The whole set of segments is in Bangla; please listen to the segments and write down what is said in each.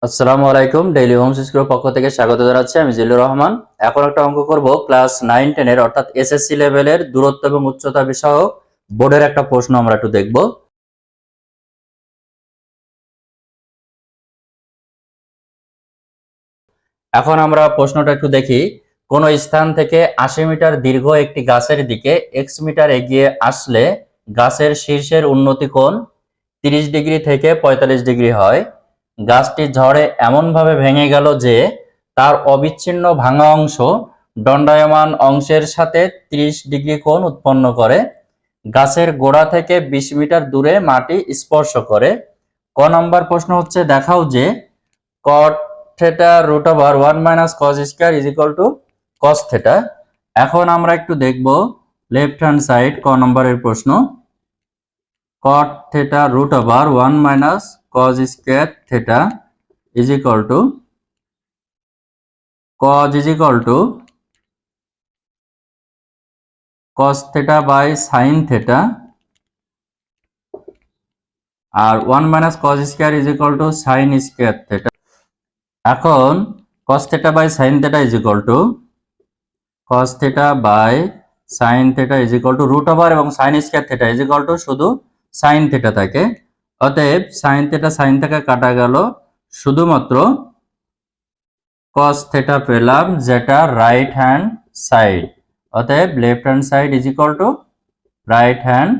আসসালামু আলাইকুম। ডেইলি হোমস স্কুলের পক্ষ থেকে স্বাগত জানাচ্ছি। আমি জিল্লুর রহমান। এখন একটা অঙ্ক করব ক্লাস 9-10 এর অর্থাৎ এসএসসি লেভেলের দূরত্ব এবং উচ্চতা বিষয়ক বোর্ডের একটা প্রশ্ন আমরা একটু দেখব। এখন আমরা প্রশ্নটা একটু দেখি। কোন স্থান থেকে 80 মিটার দীর্ঘ একটি গাছের দিকে x মিটার এগিয়ে আসলে গাছের শীর্ষের উন্নতি কোণ 30 ডিগ্রি থেকে 45 ডিগ্রি হয়। গাছটি ঝড়ে এমনভাবে ভেঙে গেল যে তার অবিচ্ছিন্ন ভাঙা অংশ দণ্ডায়মান অংশের সাথে 30 ডিগ্রি কোণ উৎপন্ন করে। গাছের গোড়া থেকে 20 মিটার দূরে মাটি স্পর্শ করে। ক নম্বর প্রশ্ন হচ্ছে, দেখাও যে cot theta root over 1 minus cos square is equal to cos theta. এখন আমরা একটু দেখব লেফট হ্যান্ড সাইড ক নম্বরের প্রশ্ন। cot theta root over 1 minus cos square theta is equal to cos is equal to cos theta by sin theta R 1 minus cos square is equal to sin square theta। এখন cos theta by sin theta is equal to cos theta by sin theta is equal to root over এবং sin square theta is equal to শুধু sin theta থাকে। অতএব sin theta sin থেকে কাটা গেল, শুধুমাত্র cos theta পেলাম, যেটা রাইট হ্যান্ড সাইড। অতএব left hand side is equal two right hand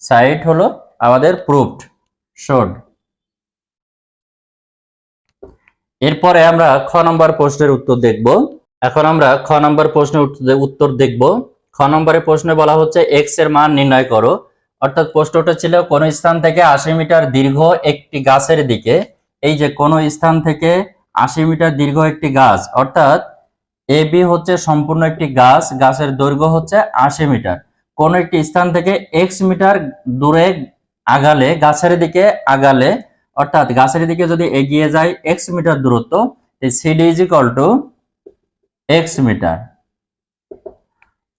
side হলো আমাদের প্রুভড, শোড। এরপরে আমরা খ নম্বর প্রশ্নের উত্তর দেখব। এখন আমরা খ নম্বর প্রশ্নের উত্তর দেখব। খ নম্বরের প্রশ্নে বলা হচ্ছে এক্স এর মান নির্ণয় করো। অর্থাৎ প্রশ্নটা ছিল কোন স্থান থেকে 80 মিটার দীর্ঘ একটি গাছের দিকে, এই যে কোন স্থান থেকে 80 মিটার দীর্ঘ একটি গাছ, অর্থাৎ এ বি হচ্ছে সম্পূর্ণ একটি গাছ, গাছের দৈর্ঘ্য হচ্ছে 80 মিটার। কোন একটি স্থান থেকে এক্স মিটার দূরে আগালে, গাছের দিকে আগালে, অর্থাৎ গাছের দিকে যদি এগিয়ে যায় এক্স মিটার দূরত্ব, CD is equal to X metre.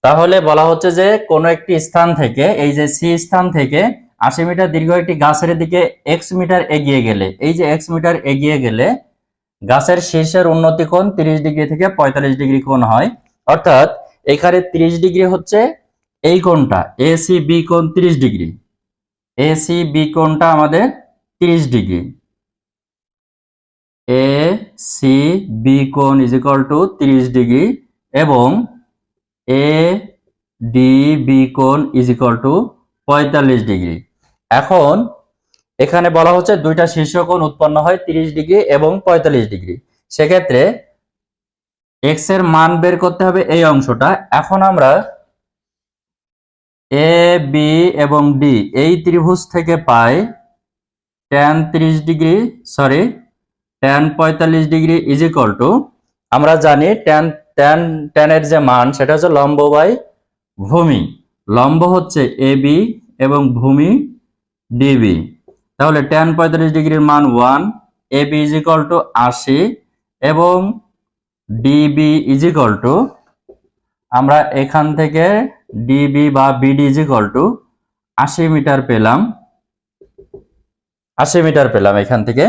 তাহলে বলা হচ্ছে যে কোন একটি স্থান থেকে, এই যে সি স্থান থেকে 80 মিটার দীর্ঘ একটি গাছের দিকে এক্স মিটার এগিয়ে গেলে, এই যে এক্স মিটার এগিয়ে গেলে গাছের শীর্ষের উন্নতি কোণ 30 ডিগ্রি থেকে 45 ডিগ্রি কোণ হয়। অর্থাৎ এখানে 30 ডিগ্রি হচ্ছে এই কোণটা, এ সি বি কোণ 30 ডিগ্রি, এ সি বি কোণটা আমাদের 30 ডিগ্রি। এ সি বি কোণ ইজ ইকুয়াল টু 30 ডিগ্রি এবং এ ডি বি কোণ ইজ ইকুয়াল টু 45 ডিগ্রি। এখন এখানে বলা হচ্ছে দুইটা শীর্ষ কোণ উৎপন্ন হয় 30 ডিগ্রি এবং 45 ডিগ্রি। সেক্ষেত্রে এক্স এর মান বের করতে হবে এই অংশটা। এখন আমরা এ বি এবং ডি এই ত্রিভুজ থেকে পাই tan 30 degree tan 45 degree is equal two, আমরা জানি tan এর যে মান সেটা হচ্ছে লম্ব বাই ভূমি। লম্ব হচ্ছে এ বি এবং ভূমি ডিবি। তাহলে tan 45 ডিগ্রির মান 1, A B is equal to 80 এবং ডিবি ইজ ইকুয়াল টু, আমরা এখান থেকে ডিবি বা BD is equal to 80 metre পেলাম, 80 মিটার পেলাম এখান থেকে।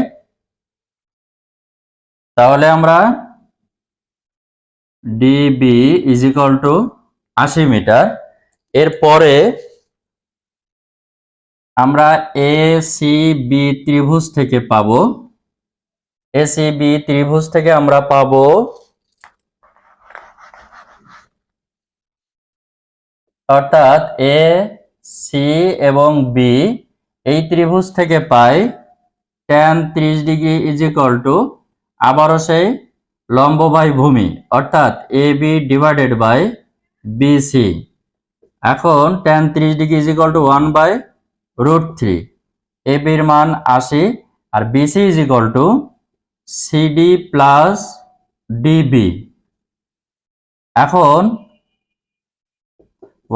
তাহলে আমরা DB is equal to 80 metre. এরপরে আমরা এ সি বি ত্রিভুজ থেকে পাবো, এ সি বি ত্রিভুজ থেকে আমরা পাবো অর্থাৎ এ সি এবং বি এই ত্রিভুজ থেকে পাই tan 30 degree is equal to আবারও সেই লম্ব বাই ভূমি, অর্থাৎ A B divided by BC. এখন tan 30 degree is equal to 1/√3, A বির মান 80 আর BC is equal to CD plus DB. এখন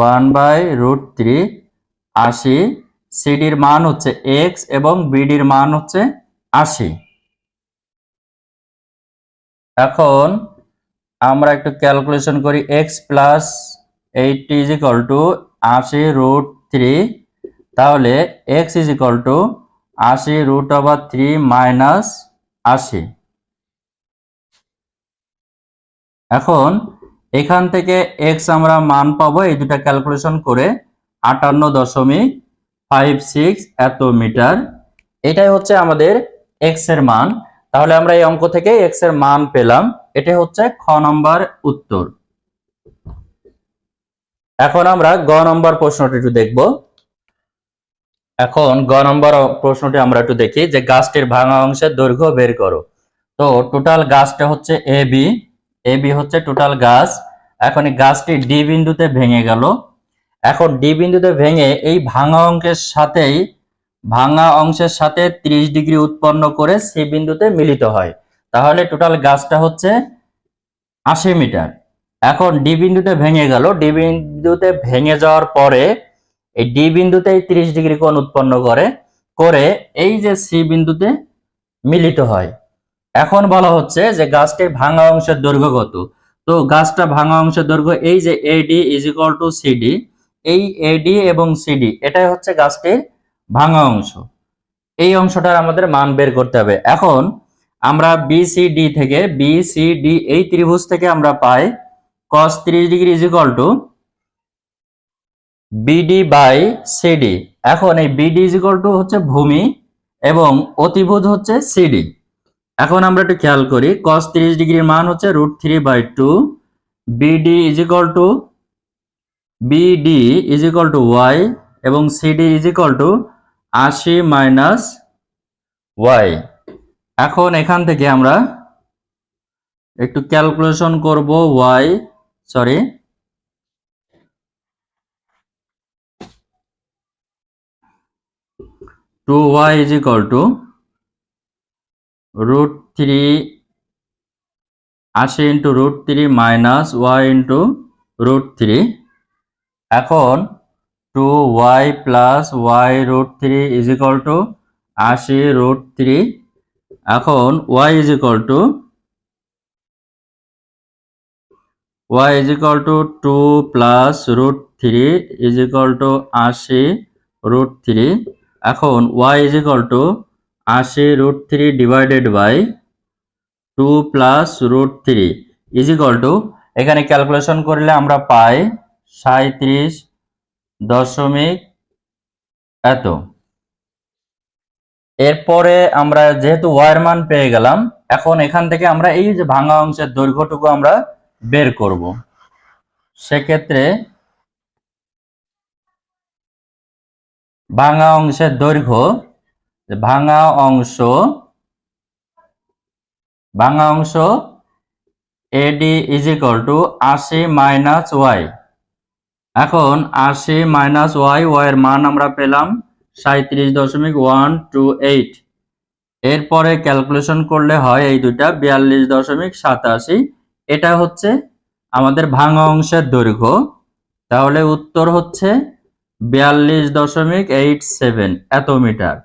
1/√3 80, সিডির মান হচ্ছে এক্স এবং বিডির মান হচ্ছে 80। এখন আমরা একটু ক্যালকুলেশন করি, x plus 80 is equal two 80√3, তাহলে x is equal two 80√3 minus 80। এখন এখান থেকে এক্স আমরা মান পাবো এই দুটা ক্যালকুলেশন করে 58.56 এত মিটার। এটাই হচ্ছে আমাদের এক্স এর মান। তাহলে আমরা এই অঙ্ক থেকে এক্স এর মান পেলাম। এটা হচ্ছে খ নম্বর উত্তর। এখন আমরা গ নম্বর প্রশ্নটি একটু দেখব। এখন গ নম্বর প্রশ্নটি আমরা একটু দেখি যে গাছটির ভাঙা অংশের দৈর্ঘ্য বের করো। তো টোটাল গাছটা হচ্ছে এ বি হচ্ছে টোটাল গাছ। এখন এই গাছটি ডি বিন্দুতে ভেঙে গেল। এখন ডি বিন্দুতে ভেঙে এই ভাঙা অংশের সাথে 30 ডিগ্রি উৎপন্ন করে সি বিন্দুতে মিলিত হয়। তাহলে টোটাল গাছটা হচ্ছে 80 মিটার। এখন ডি বিন্দুতে ভেঙে গেল, ডি বিন্দুতে ভেঙে যাওয়ার পরে এই ডি বিন্দুতে 30 ডিগ্রি কোণ উৎপন্ন করে এই যে সি বিন্দুতে মিলিত হয়। এখন বলা হচ্ছে যে গাছটির ভাঙা অংশের দৈর্ঘ্য কত। তো গাছটা ভাঙা অংশের দৈর্ঘ্য এই যে এডি ইজ ইকুয়াল টু সিডি, এই এডি এবং সিডি এটাই হচ্ছে গাছটির ভাঙা অংশ। এই অংশটার আমাদের মান বের করতে হবে। এখন আমরা বিসিডি এই ত্রিভুজ থেকে আমরা পাই cos 30 degree is equal to BD by CD. এখন এই বিডি ইজ ইকুয়াল টু হচ্ছে ভূমি এবং অতিভুজ হচ্ছে সিডি। এখন আমরা একটু খেয়াল করি cos 30 ডিগ্রির মান হচ্ছে √3/2, BD is equal to y এবং CD is equal to 80 minus Y. এখন এখান থেকে আমরা একটু ক্যালকুলেশন করব y is equal to √3 80 into √3 minus y into √3। এখন 2y plus y √3 is equal to 80 √3। এখন y is equal to 2 plus √3 is equal to 80 √3। এখন y is equal to 80 √3 divided by 2 plus √3 is equal two, এখানে ক্যালকুলেশন করলে আমরা পাই 37 দশমিক এত। এরপরে আমরা যেহেতু ওয়াই এর মান পেয়ে গেলাম, এখন এখান থেকে আমরা এই যে ভাঙা অংশের দৈর্ঘ্যটুকু আমরা বের করব। সেক্ষেত্রে ভাঙা অংশের দৈর্ঘ্য ভাঙা অংশ AD is equal to 80 minus Y. এখন 80 মাইনাস ওয়াই এর মান আমরা পেলাম 37.128। এরপরে ক্যালকুলেশন করলে হয় এই দুইটা 42.87। এটা হচ্ছে আমাদের ভাঙা অংশের দৈর্ঘ্য। তাহলে উত্তর হচ্ছে 42.87 এত মিটার।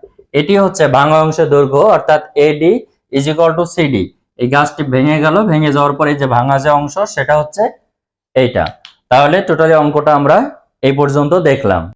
এটি হচ্ছে ভাঙা অংশের দৈর্ঘ্য, অর্থাৎ এডি ইজ ইকুয়াল টু সিডি। এই গাছটি ভেঙে গেল, ভেঙে যাওয়ার পরে যে ভাঙা যে অংশ সেটা হচ্ছে এইটা। তাহলে টোটালি অঙ্কটা আমরা এই পর্যন্ত দেখলাম।